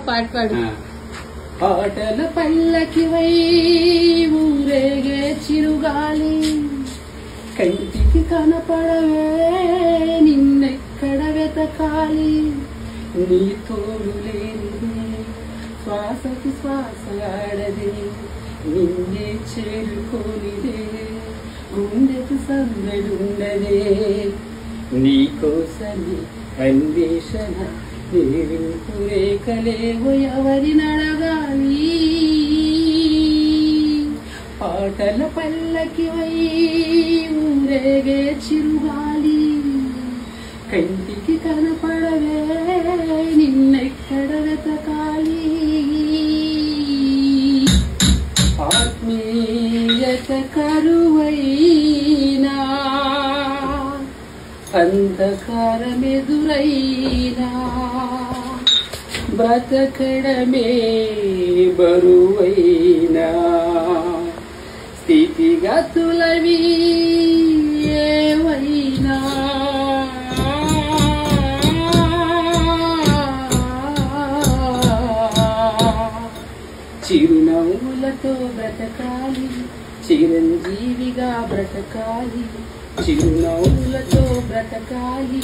పాట పాడు. పాటల పల్లకివై ఊరేగే చిరుగాలి, కంటికి కనపడవే నిన్నెక్కడ వెతకాలి. నీ తోడు లేనిదే శ్వాసకు శ్వాస ఆడదే, నిన్నే చేరుకోనిదే గుండెకు సందడుండదే. నీకోసమే అన్వేషణ నీరింపు రేఖలేవో ఎవరినడగాలి. పాటల పల్లకివై ఊరేగే చిరుగాలి, కంటికి కనపడవే నిన్నెక్కడ వెతకాలి. ఆత్మీయత కరువైనా అంధకారమెదురైనా బ్రతకడమే బరువైనా స్థితిగతులవి ఏవైనా చిరునవ్వులతో బ్రతకాలి, చిరంజీవిగా బ్రతకాలి. చిరునవ్వులతో బ్రతకాలి,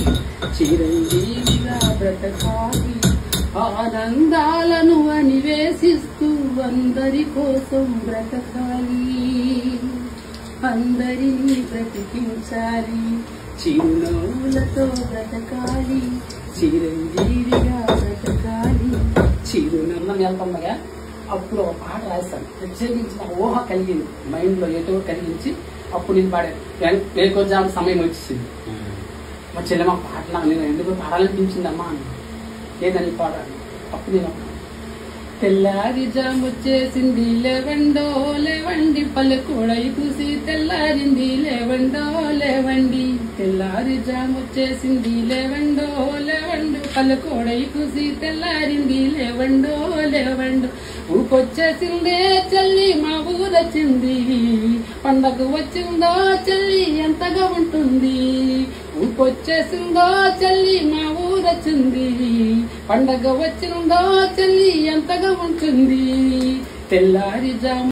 చిరంజీవిగా బ్రతకాలి. ఆనందాలను అన్వేషిస్తూ అందరి కోసం బ్రతకాలి, అందరినీ బ్రతికించాలి. చిరునవ్వులతో బ్రతకాలి, చిరంజీవిగా బ్రతకాలి. చిరునవ్వు వెళ్తామగా అప్పుడు ఒక పాట రాస్తాను, ప్రత్యేకించి నా ఊహ కలిగింది, మైండ్లో ఏటో కలిగించి అప్పుడు నేను పాడాను. వేకోజాము సమయం వచ్చింది, మా చెల్లెమ్మ పాటలా నేను ఎందుకు పాడాలనిపించిందమ్మా అని, లేదని పాడాను. అప్పుడు నేను తెల్లారి జామొచ్చేసింది లేవండో లేవండి, పల్లెకూడై కూసి తెల్లారింది లేవండో లేవండి. తెల్లారి జామొచ్చేసింది లేవండో లేవండు, పల్లెకూడై కూసి తెల్లారింది లేవండో లేవండు. ఊపొచ్చేసిందే చెల్లి మా ఊరొచ్చింది, పండగ వచ్చిందో చెల్లి ఎంతగా ఉంటుంది. ఊపొచ్చేసిందో చెల్లి మా ఊరొచ్చింది, పండగ వచ్చిందో చెల్లి ఎంతగా ఉంటుంది. తెల్లారి జాము